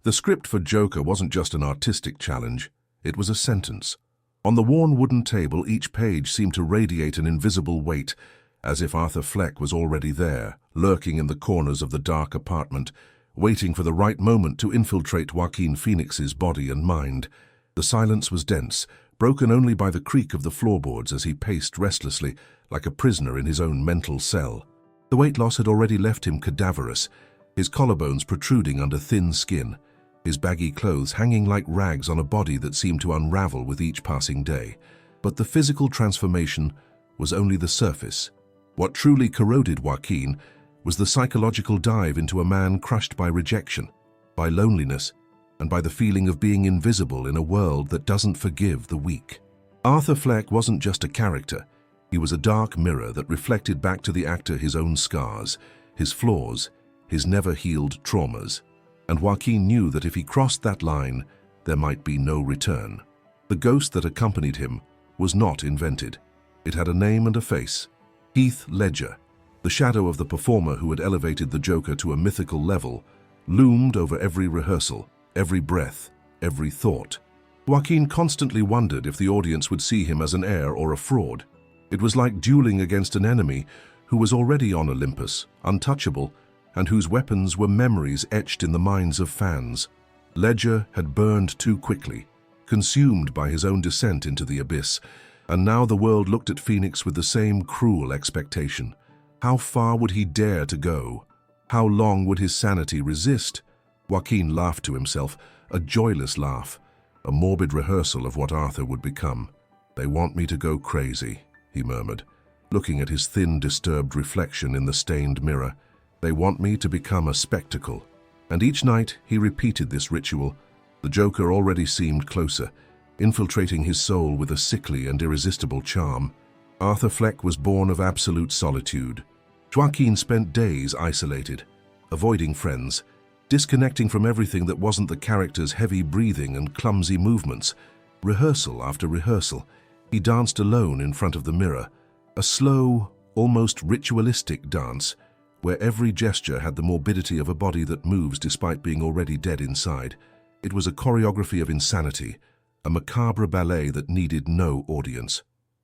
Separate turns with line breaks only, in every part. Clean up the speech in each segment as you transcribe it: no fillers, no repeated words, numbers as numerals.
The script for Joker wasn't just an artistic challenge, it was a sentence. On the worn wooden table, each page seemed to radiate an invisible weight, as if Arthur Fleck was already there, lurking in the corners of the dark apartment, waiting for the right moment to infiltrate Joaquin Phoenix's body and mind. The silence was dense, broken only by the creak of the floorboards as he paced restlessly, like a prisoner in his own mental cell. The weight loss had already left him cadaverous, his collarbones protruding under thin skin, his baggy clothes hanging like rags on a body that seemed to unravel with each passing day. But the physical transformation was only the surface. What truly corroded Joaquin was the psychological dive into a man crushed by rejection, by loneliness, and by the feeling of being invisible in a world that doesn't forgive the weak. Arthur Fleck wasn't just a character. He was a dark mirror that reflected back to the actor his own scars, his flaws, his never-healed traumas. And Joaquin knew that if he crossed that line, there might be no return. The ghost that accompanied him was not invented. It had a name and a face. Heath Ledger, the shadow of the performer who had elevated the Joker to a mythical level, loomed over every rehearsal, every breath, every thought. Joaquin constantly wondered if the audience would see him as an heir or a fraud. It was like dueling against an enemy who was already on Olympus, untouchable, and whose weapons were memories etched in the minds of fans. Ledger had burned too quickly, consumed by his own descent into the abyss, and now the world looked at Phoenix with the same cruel expectation. How far would he dare to go? How long would his sanity resist? Joaquin laughed to himself, a joyless laugh, a morbid rehearsal of what Arthur would become. "They want me to go crazy," he murmured, looking at his thin, disturbed reflection in the stained mirror. "They want me to become a spectacle." And each night he repeated this ritual. The Joker already seemed closer, infiltrating his soul with a sickly and irresistible charm. Arthur Fleck was born of absolute solitude. Joaquin spent days isolated, avoiding friends, disconnecting from everything that wasn't the character's heavy breathing and clumsy movements. Rehearsal after rehearsal, he danced alone in front of the mirror, a slow, almost ritualistic dance, where every gesture had the morbidity of a body that moves despite being already dead inside. It was a choreography of insanity, a macabre ballet that needed no audience.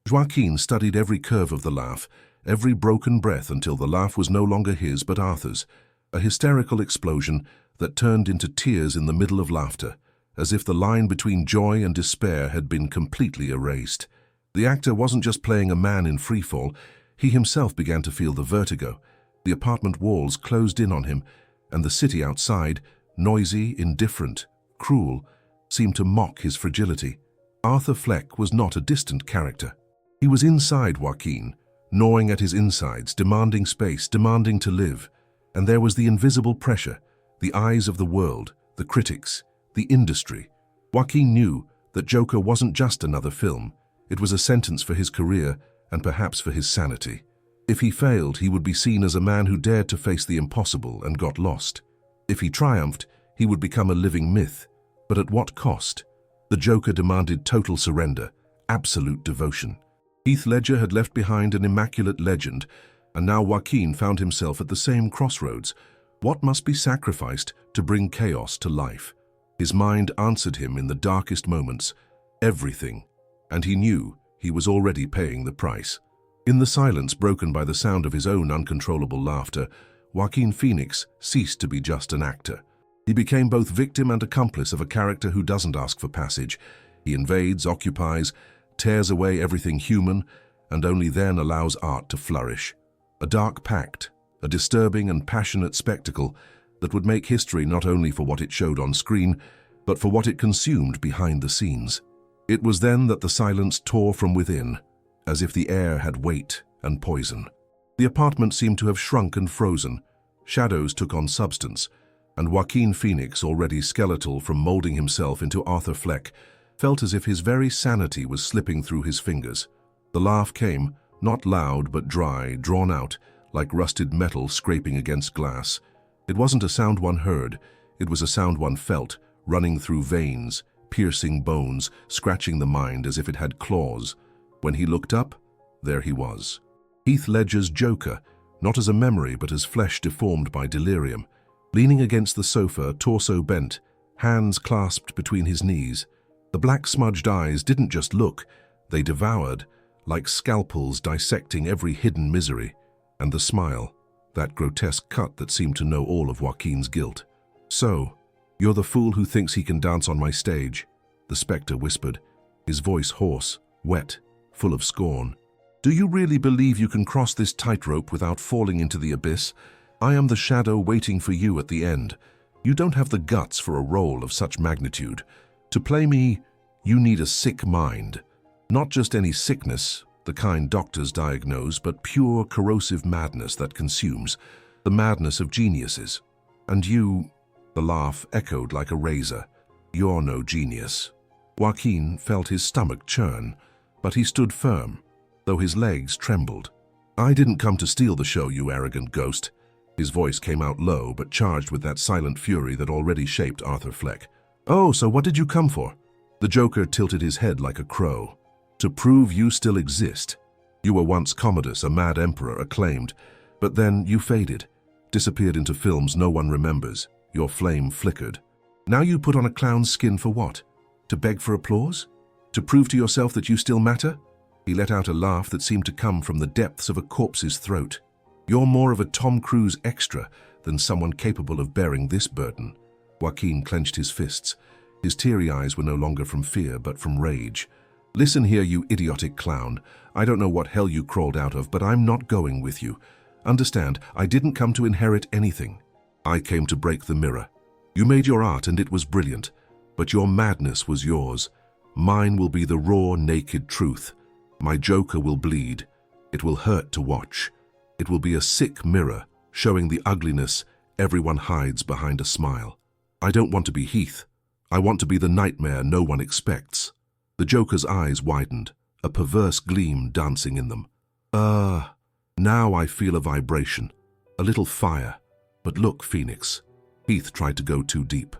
Joaquin studied every curve of the laugh, every broken breath until the laugh was no longer his but Arthur's, a hysterical explosion that turned into tears in the middle of laughter, as if the line between joy and despair had been completely erased. The actor wasn't just playing a man in freefall, he himself began to feel the vertigo. The apartment walls closed in on him, and the city outside, noisy, indifferent, cruel, seemed to mock his fragility. Arthur Fleck was not a distant character. He was inside Joaquin, gnawing at his insides, demanding space, demanding to live. And there was the invisible pressure, the eyes of the world, the critics, the industry. Joaquin knew that Joker wasn't just another film. It was a sentence for his career and perhaps for his sanity. If he failed, he would be seen as a man who dared to face the impossible and got lost. If he triumphed, he would become a living myth. But at what cost? The Joker demanded total surrender, absolute devotion. Heath Ledger had left behind an immaculate legend, and now Joaquin found himself at the same crossroads. What must be sacrificed to bring chaos to life? His mind answered him in the darkest moments. Everything. And he knew he was already paying the price. In the silence broken by the sound of his own uncontrollable laughter, Joaquin Phoenix ceased to be just an actor. He became both victim and accomplice of a character who doesn't ask for passage. He invades, occupies, tears away everything human, and only then allows art to flourish. A dark pact, a disturbing and passionate spectacle that would make history not only for what it showed on screen, but for what it consumed behind the scenes. It was then that the silence tore from within, as if the air had weight and poison. The apartment seemed to have shrunk and frozen. Shadows took on substance, and Joaquin Phoenix, already skeletal from molding himself into Arthur Fleck, felt as if his very sanity was slipping through his fingers. The laugh came, not loud but dry, drawn out, like rusted metal scraping against glass. It wasn't a sound one heard, it was a sound one felt, running through veins, piercing bones, scratching the mind as if it had claws. When he looked up, there he was. Heath Ledger's Joker, not as a memory but as flesh deformed by delirium. Leaning against the sofa, torso bent, hands clasped between his knees. The black smudged eyes didn't just look, they devoured, like scalpels dissecting every hidden misery. And the smile, that grotesque cut that seemed to know all of Joaquin's guilt. "So, you're the fool who thinks he can dance on my stage," the spectre whispered, his voice hoarse, wet, full of scorn. "Do you really believe you can cross this tightrope without falling into the abyss? I am the shadow waiting for you at the end. You don't have the guts for a role of such magnitude. To play me, you need a sick mind. Not just any sickness, the kind doctors diagnose, but pure corrosive madness that consumes, the madness of geniuses. And you," the laugh echoed like a razor, "you're no genius." Joaquin felt his stomach churn, but he stood firm, though his legs trembled. "I didn't come to steal the show, you arrogant ghost." His voice came out low, but charged with that silent fury that already shaped Arthur Fleck. "Oh, so what did you come for?" The Joker tilted his head like a crow. "To prove you still exist. You were once Commodus, a mad emperor, acclaimed, but then you faded, disappeared into films no one remembers. Your flame flickered. Now you put on a clown's skin for what? To beg for applause? To prove to yourself that you still matter?" He let out a laugh that seemed to come from the depths of a corpse's throat. "You're more of a Tom Cruise extra than someone capable of bearing this burden." Joaquin clenched his fists. His teary eyes were no longer from fear, but from rage. "Listen here, you idiotic clown. I don't know what hell you crawled out of, but I'm not going with you. Understand, I didn't come to inherit anything. I came to break the mirror. You made your art and it was brilliant, but your madness was yours. Mine will be the raw, naked truth. My Joker will bleed. It will hurt to watch. It will be a sick mirror, showing the ugliness everyone hides behind a smile. I don't want to be Heath. I want to be the nightmare no one expects." The Joker's eyes widened, a perverse gleam dancing in them. Now I feel a vibration, a little fire. But look, Phoenix." Heath tried to go too deep.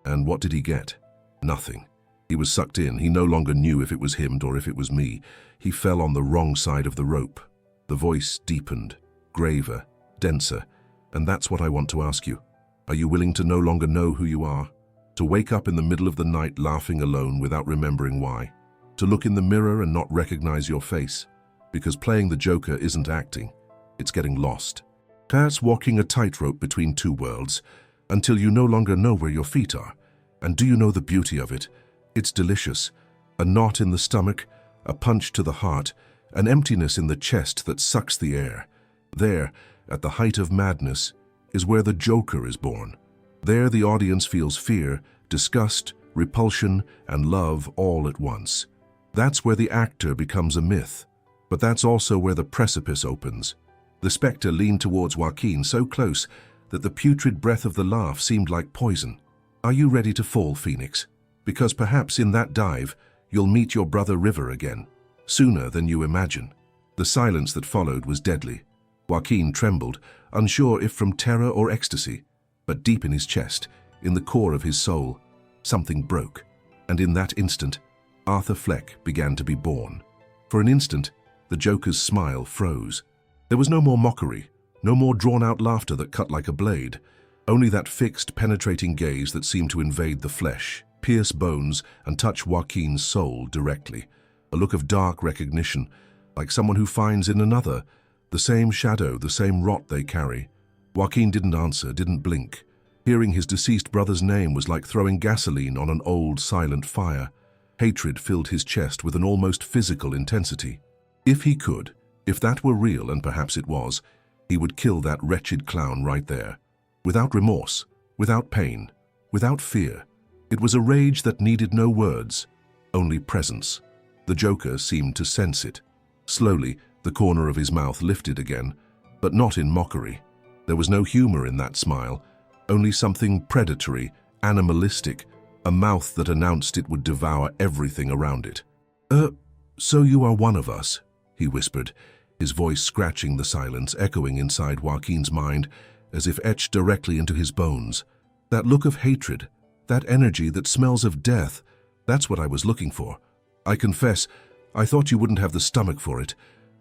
And what did he get? Nothing. He was sucked in. He no longer knew if it was him or if it was me. He fell on the wrong side of the rope. The voice deepened, graver, denser. "And that's what I want to ask you. Are you willing to no longer know who you are? To wake up in the middle of the night laughing alone without remembering why? To look in the mirror and not recognize your face? Because playing the Joker isn't acting. It's getting lost. Perhaps walking a tightrope between two worlds, until you no longer know where your feet are. And do you know the beauty of it? It's delicious. A knot in the stomach, a punch to the heart, an emptiness in the chest that sucks the air. There, at the height of madness, is where the Joker is born. There the audience feels fear, disgust, repulsion, and love all at once. That's where the actor becomes a myth. But that's also where the precipice opens. The spectre leaned towards Joaquin so close that the putrid breath of the laugh seemed like poison. "Are you ready to fall, Phoenix? Because perhaps in that dive, you'll meet your brother River again, sooner than you imagine." The silence that followed was deadly. Joaquin trembled, unsure if from terror or ecstasy. But deep in his chest, in the core of his soul, something broke. And in that instant, Arthur Fleck began to be born. For an instant, the Joker's smile froze. There was no more mockery, no more drawn-out laughter that cut like a blade, only that fixed, penetrating gaze that seemed to invade the flesh, pierce bones, and touch Joaquin's soul directly. A look of dark recognition, like someone who finds in another the same shadow, the same rot they carry. Joaquin didn't answer, didn't blink. Hearing his deceased brother's name was like throwing gasoline on an old, silent fire. Hatred filled his chest with an almost physical intensity. If he could, if that were real, and perhaps it was, he would kill that wretched clown right there. Without remorse, without pain, without fear. It was a rage that needed no words, only presence. The Joker seemed to sense it. Slowly, the corner of his mouth lifted again, but not in mockery. There was no humor in that smile, only something predatory, animalistic, a mouth that announced it would devour everything around it. So you are one of us," he whispered, his voice scratching the silence, echoing inside Joaquin's mind as if etched directly into his bones. "That look of hatred, that energy that smells of death, that's what I was looking for. I confess, I thought you wouldn't have the stomach for it.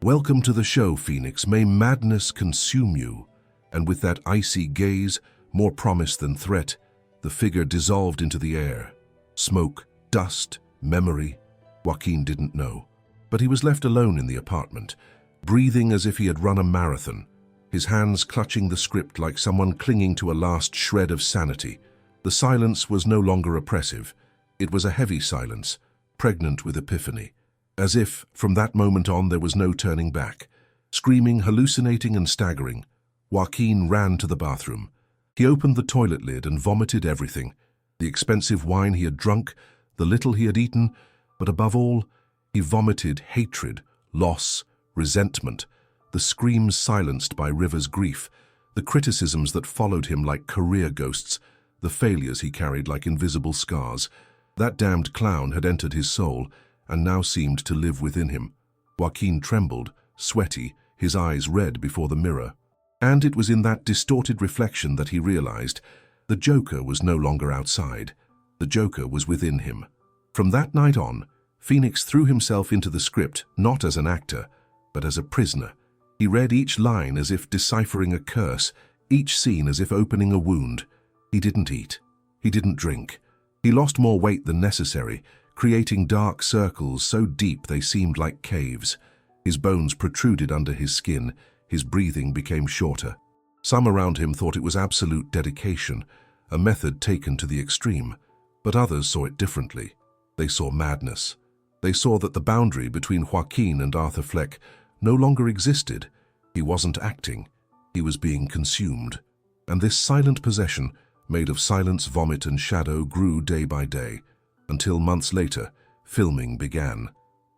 Welcome to the show, Phoenix. May madness consume you." And with that icy gaze, more promise than threat, The figure dissolved into the air. Smoke, dust, memory. Joaquin didn't know. But he was left alone in the apartment, breathing as if he had run a marathon, his hands clutching the script like someone clinging to a last shred of sanity. The silence was no longer oppressive. It was a heavy silence, pregnant with epiphany. As if, from that moment on, there was no turning back. Screaming, hallucinating and staggering, Joaquin ran to the bathroom. He opened the toilet lid and vomited everything. The expensive wine he had drunk, the little he had eaten, but above all, he vomited hatred, loss, resentment, the screams silenced by River's grief, the criticisms that followed him like career ghosts, the failures he carried like invisible scars. That damned clown had entered his soul and now seemed to live within him. Joaquin trembled, sweaty, his eyes red before the mirror. And it was in that distorted reflection that he realized the Joker was no longer outside. The Joker was within him. From that night on, Phoenix threw himself into the script not as an actor, but as a prisoner. He read each line as if deciphering a curse, each scene as if opening a wound. He didn't eat. He didn't drink. He lost more weight than necessary, creating dark circles so deep they seemed like caves. His bones protruded under his skin. His breathing became shorter. Some around him thought it was absolute dedication, a method taken to the extreme. But others saw it differently. They saw madness. They saw that the boundary between Joaquin and Arthur Fleck no longer existed. He wasn't acting. He was being consumed. And this silent possession, made of silence, vomit, and shadow, grew day by day, until months later, filming began.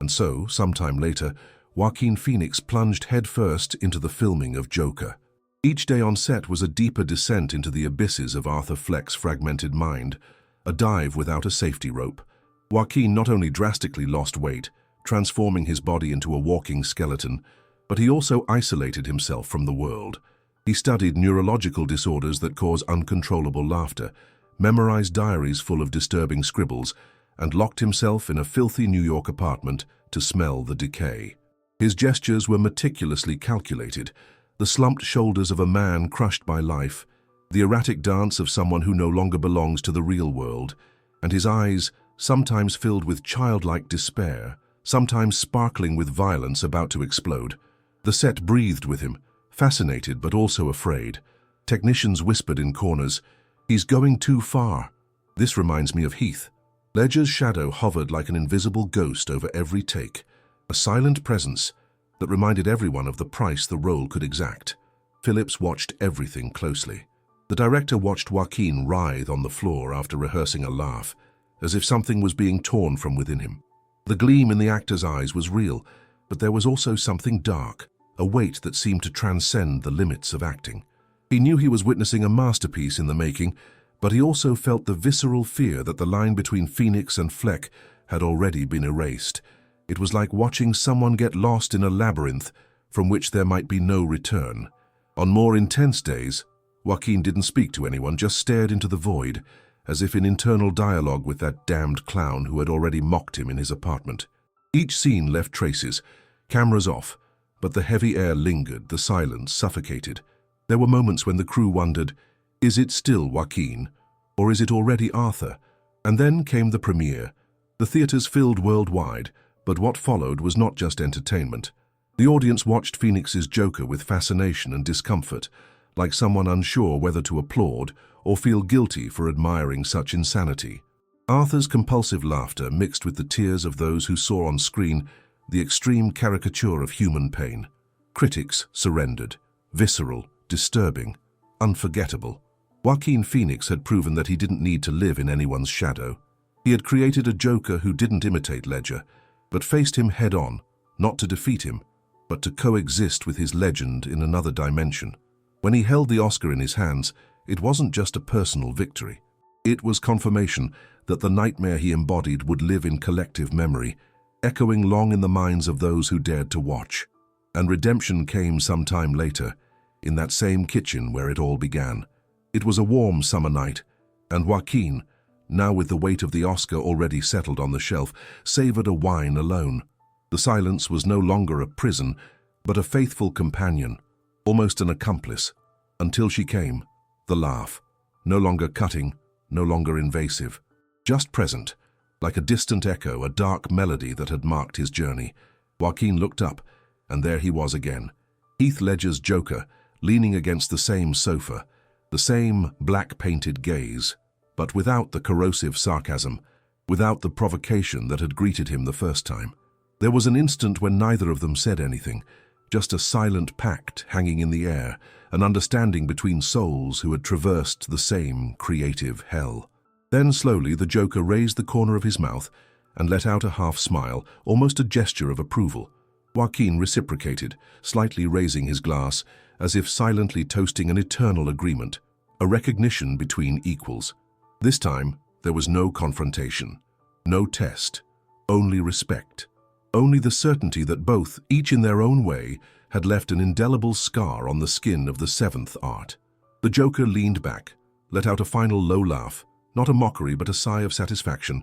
And so, sometime later, Joaquin Phoenix plunged headfirst into the filming of Joker. Each day on set was a deeper descent into the abysses of Arthur Fleck's fragmented mind, a dive without a safety rope. Joaquin not only drastically lost weight, transforming his body into a walking skeleton, but he also isolated himself from the world. He studied neurological disorders that cause uncontrollable laughter, memorized diaries full of disturbing scribbles, and locked himself in a filthy New York apartment to smell the decay. His gestures were meticulously calculated, the slumped shoulders of a man crushed by life, the erratic dance of someone who no longer belongs to the real world, and his eyes, sometimes filled with childlike despair, sometimes sparkling with violence about to explode. The set breathed with him, fascinated but also afraid. Technicians whispered in corners, "He's going too far." This reminds me of Heath. Ledger's shadow hovered like an invisible ghost over every take, a silent presence that reminded everyone of the price the role could exact. Phillips watched everything closely. The director watched Joaquin writhe on the floor after rehearsing a laugh, as if something was being torn from within him. The gleam in the actor's eyes was real, but there was also something dark, a weight that seemed to transcend the limits of acting. He knew he was witnessing a masterpiece in the making, but he also felt the visceral fear that the line between Phoenix and Fleck had already been erased. It was like watching someone get lost in a labyrinth from which there might be no return. On more intense days, Joaquin didn't speak to anyone, just stared into the void, as if in internal dialogue with that damned clown who had already mocked him in his apartment. Each scene left traces, cameras off, but the heavy air lingered, the silence suffocated. There were moments when the crew wondered, is it still Joaquin, or is it already Arthur? And then came the premiere. The theaters filled worldwide, but what followed was not just entertainment. The audience watched Phoenix's Joker with fascination and discomfort, like someone unsure whether to applaud or feel guilty for admiring such insanity. Arthur's compulsive laughter mixed with the tears of those who saw on screen the extreme caricature of human pain. Critics surrendered. Visceral, disturbing, unforgettable. Joaquin Phoenix had proven that he didn't need to live in anyone's shadow. He had created a Joker who didn't imitate Ledger, but faced him head-on, not to defeat him, but to coexist with his legend in another dimension. When he held the Oscar in his hands, it wasn't just a personal victory. It was confirmation that the nightmare he embodied would live in collective memory, echoing long in the minds of those who dared to watch. And redemption came some time later, in that same kitchen where it all began. It was a warm summer night, and Joaquin, now with the weight of the Oscar already settled on the shelf, savored a wine alone. The silence was no longer a prison, but a faithful companion, almost an accomplice, until she came, the laugh, no longer cutting, no longer invasive. Just present, like a distant echo, a dark melody that had marked his journey. Joaquin looked up, and there he was again. Heath Ledger's Joker, leaning against the same sofa, the same black-painted gaze, but without the corrosive sarcasm, without the provocation that had greeted him the first time. There was an instant when neither of them said anything, just a silent pact hanging in the air, an understanding between souls who had traversed the same creative hell. Then slowly the Joker raised the corner of his mouth and let out a half-smile, almost a gesture of approval. Joaquin reciprocated, slightly raising his glass, as if silently toasting an eternal agreement, a recognition between equals. This time, there was no confrontation, no test, only respect, only the certainty that both, each in their own way, had left an indelible scar on the skin of the seventh art. The Joker leaned back, let out a final low laugh, not a mockery but a sigh of satisfaction,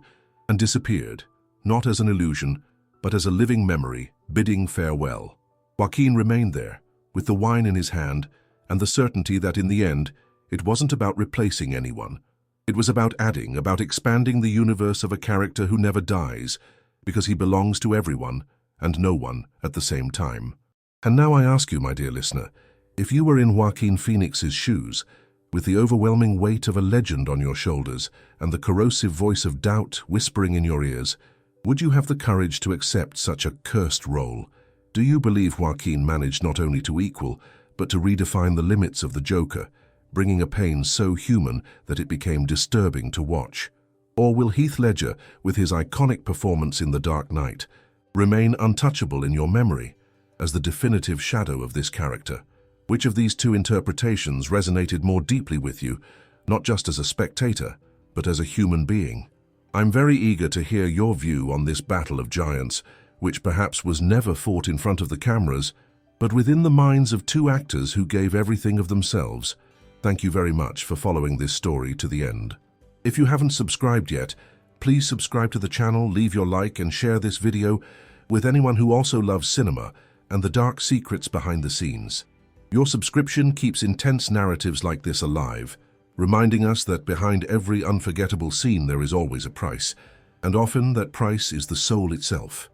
and disappeared, not as an illusion, but as a living memory, bidding farewell. Joaquin remained there, with the wine in his hand, and the certainty that in the end, it wasn't about replacing anyone. It was about adding, about expanding the universe of a character who never dies, because he belongs to everyone and no one at the same time. And now I ask you, my dear listener, if you were in Joaquin Phoenix's shoes, with the overwhelming weight of a legend on your shoulders and the corrosive voice of doubt whispering in your ears, would you have the courage to accept such a cursed role? Do you believe Joaquin managed not only to equal, but to redefine the limits of the Joker, bringing a pain so human that it became disturbing to watch? Or will Heath Ledger, with his iconic performance in The Dark Knight, remain untouchable in your memory as the definitive shadow of this character? Which of these two interpretations resonated more deeply with you, not just as a spectator, but as a human being? I'm very eager to hear your view on this battle of giants, which perhaps was never fought in front of the cameras, but within the minds of two actors who gave everything of themselves. Thank you very much for following this story to the end. If you haven't subscribed yet, please subscribe to the channel, leave your like, and share this video with anyone who also loves cinema and the dark secrets behind the scenes. Your subscription keeps intense narratives like this alive, reminding us that behind every unforgettable scene there is always a price, and often that price is the soul itself.